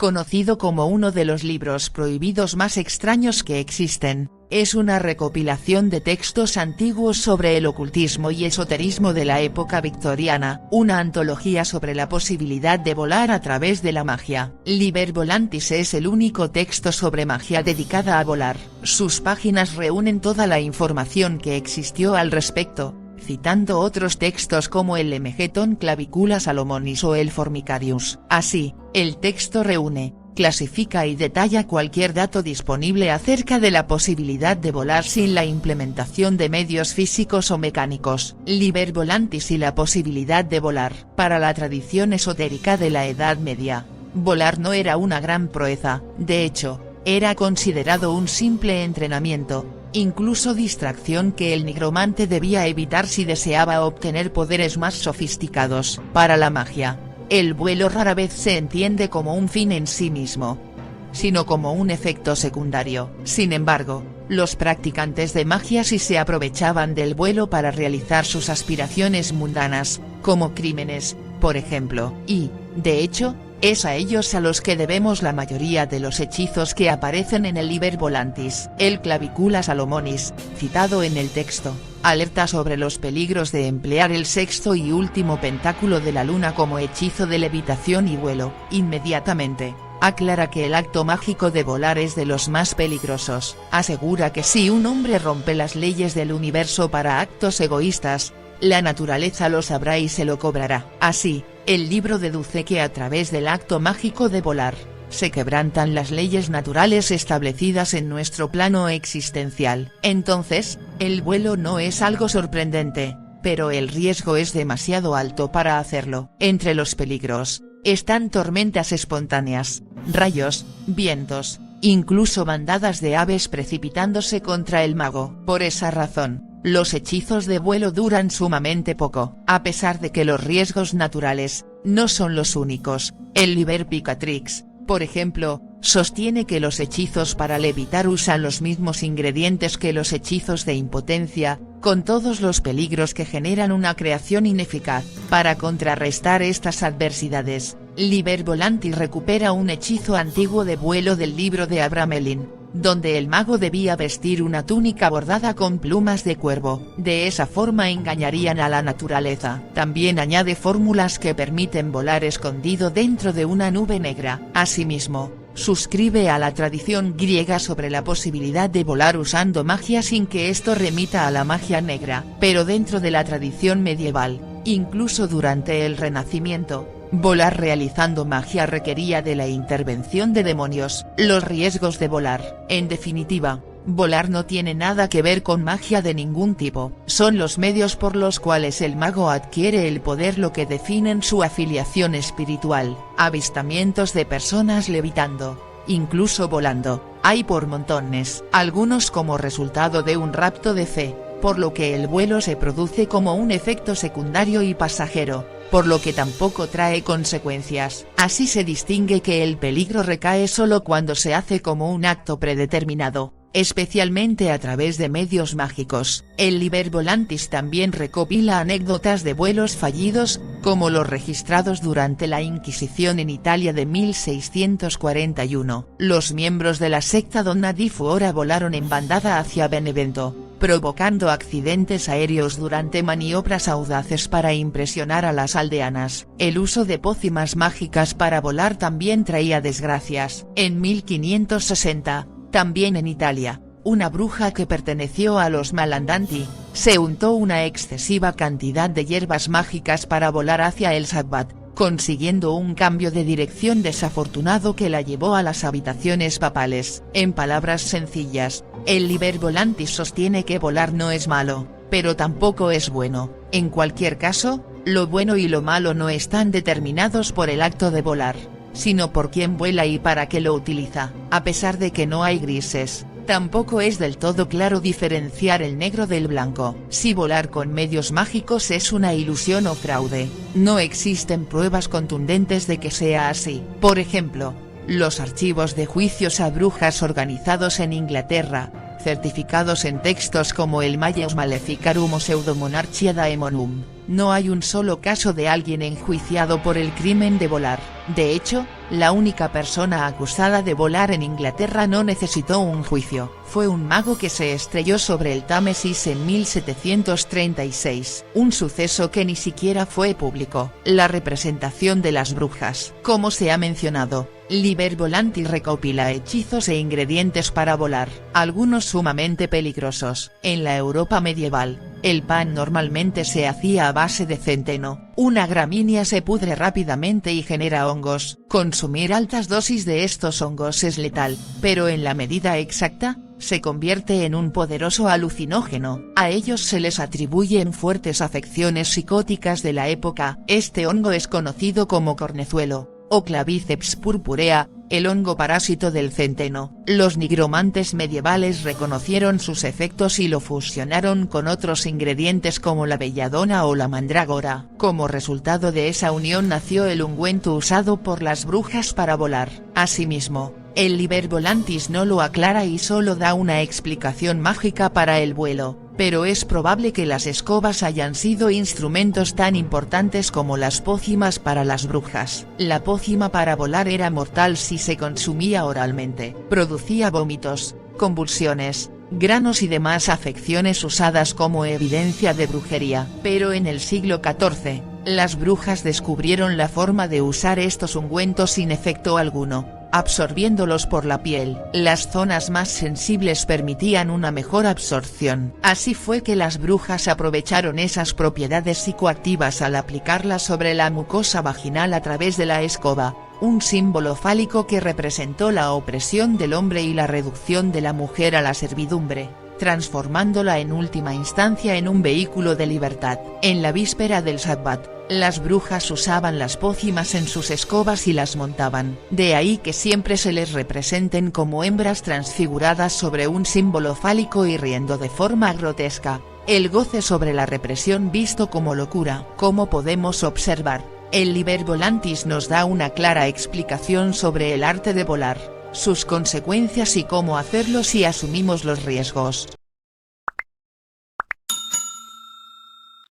conocido como uno de los libros prohibidos más extraños que existen. Es una recopilación de textos antiguos sobre el ocultismo y esoterismo de la época victoriana, una antología sobre la posibilidad de volar a través de la magia. Liber Volantis es el único texto sobre magia dedicada a volar. Sus páginas reúnen toda la información que existió al respecto, citando otros textos como el Lemegeton Clavicula Salomonis o el Formicarius. Así, el texto reúne, clasifica y detalla cualquier dato disponible acerca de la posibilidad de volar sin la implementación de medios físicos o mecánicos. Liber Volantis y la posibilidad de volar. Para la tradición esotérica de la Edad Media, volar no era una gran proeza, de hecho, era considerado un simple entrenamiento, incluso distracción que el nigromante debía evitar si deseaba obtener poderes más sofisticados. Para la magia, el vuelo rara vez se entiende como un fin en sí mismo, sino como un efecto secundario. Sin embargo, los practicantes de magia sí se aprovechaban del vuelo para realizar sus aspiraciones mundanas, como crímenes, por ejemplo, y, de hecho, es a ellos a los que debemos la mayoría de los hechizos que aparecen en el Liber Volantis. El Clavicula Salomonis, citado en el texto, alerta sobre los peligros de emplear el sexto y último pentáculo de la luna como hechizo de levitación y vuelo. Inmediatamente, aclara que el acto mágico de volar es de los más peligrosos. Asegura que si un hombre rompe las leyes del universo para actos egoístas, la naturaleza lo sabrá y se lo cobrará. Así, el libro deduce que a través del acto mágico de volar, se quebrantan las leyes naturales establecidas en nuestro plano existencial. Entonces, el vuelo no es algo sorprendente, pero el riesgo es demasiado alto para hacerlo. Entre los peligros, están tormentas espontáneas, rayos, vientos, incluso bandadas de aves precipitándose contra el mago. Por esa razón, los hechizos de vuelo duran sumamente poco. A pesar de que los riesgos naturales no son los únicos, el Liber Picatrix, por ejemplo, sostiene que los hechizos para levitar usan los mismos ingredientes que los hechizos de impotencia, con todos los peligros que generan una creación ineficaz. Para contrarrestar estas adversidades, Liber Volantis recupera un hechizo antiguo de vuelo del libro de Abramelin, donde el mago debía vestir una túnica bordada con plumas de cuervo. De esa forma engañarían a la naturaleza. También añade fórmulas que permiten volar escondido dentro de una nube negra. Asimismo, suscribe a la tradición griega sobre la posibilidad de volar usando magia sin que esto remita a la magia negra. Pero dentro de la tradición medieval, incluso durante el Renacimiento, volar realizando magia requería de la intervención de demonios. Los riesgos de volar. En definitiva, volar no tiene nada que ver con magia de ningún tipo. Son los medios por los cuales el mago adquiere el poder lo que definen su afiliación espiritual. Avistamientos de personas levitando, incluso volando, hay por montones. Algunos como resultado de un rapto de fe, por lo que el vuelo se produce como un efecto secundario y pasajero, por lo que tampoco trae consecuencias. Así se distingue que el peligro recae solo cuando se hace como un acto predeterminado, especialmente a través de medios mágicos. El Liber Volantis también recopila anécdotas de vuelos fallidos, como los registrados durante la Inquisición en Italia de 1641. Los miembros de la secta Donna di Fuora volaron en bandada hacia Benevento, provocando accidentes aéreos durante maniobras audaces para impresionar a las aldeanas. El uso de pócimas mágicas para volar también traía desgracias. En 1560, también en Italia, una bruja que perteneció a los Malandanti, se untó una excesiva cantidad de hierbas mágicas para volar hacia el Sabbat, consiguiendo un cambio de dirección desafortunado que la llevó a las habitaciones papales. En palabras sencillas, el Liber Volantis sostiene que volar no es malo, pero tampoco es bueno. En cualquier caso, lo bueno y lo malo no están determinados por el acto de volar, sino por quién vuela y para qué lo utiliza. A pesar de que no hay grises, tampoco es del todo claro diferenciar el negro del blanco. Si volar con medios mágicos es una ilusión o fraude, no existen pruebas contundentes de que sea así. Por ejemplo, los archivos de juicios a brujas organizados en Inglaterra, certificados en textos como el Malleus Maleficarum o Pseudomonarchia Daemonum, no hay un solo caso de alguien enjuiciado por el crimen de volar. De hecho, la única persona acusada de volar en Inglaterra no necesitó un juicio, fue un mago que se estrelló sobre el Támesis en 1736, un suceso que ni siquiera fue público. La representación de las brujas. Como se ha mencionado, Liber Volantis recopila hechizos e ingredientes para volar, algunos sumamente peligrosos. En la Europa medieval, el pan normalmente se hacía a base de centeno, una gramínea se pudre rápidamente y genera hongos. Consumir altas dosis de estos hongos es letal, pero en la medida exacta, se convierte en un poderoso alucinógeno. A ellos se les atribuyen fuertes afecciones psicóticas de la época. Este hongo es conocido como cornezuelo, o Claviceps purpurea, el hongo parásito del centeno. Los nigromantes medievales reconocieron sus efectos y lo fusionaron con otros ingredientes como la belladona o la mandrágora. Como resultado de esa unión nació el ungüento usado por las brujas para volar. Asimismo, el Liber Volantis no lo aclara y solo da una explicación mágica para el vuelo, pero es probable que las escobas hayan sido instrumentos tan importantes como las pócimas para las brujas. La pócima para volar era mortal si se consumía oralmente. Producía vómitos, convulsiones, granos y demás afecciones usadas como evidencia de brujería. Pero en el siglo XIV, las brujas descubrieron la forma de usar estos ungüentos sin efecto alguno, absorbiéndolos por la piel. Las zonas más sensibles permitían una mejor absorción. Así fue que las brujas aprovecharon esas propiedades psicoactivas al aplicarlas sobre la mucosa vaginal a través de la escoba, un símbolo fálico que representó la opresión del hombre y la reducción de la mujer a la servidumbre, transformándola en última instancia en un vehículo de libertad. En la víspera del Sabbat, las brujas usaban las pócimas en sus escobas y las montaban. De ahí que siempre se les representen como hembras transfiguradas sobre un símbolo fálico y riendo de forma grotesca, el goce sobre la represión visto como locura. Como podemos observar, el Liber Volantis nos da una clara explicación sobre el arte de volar, sus consecuencias y cómo hacerlo si asumimos los riesgos.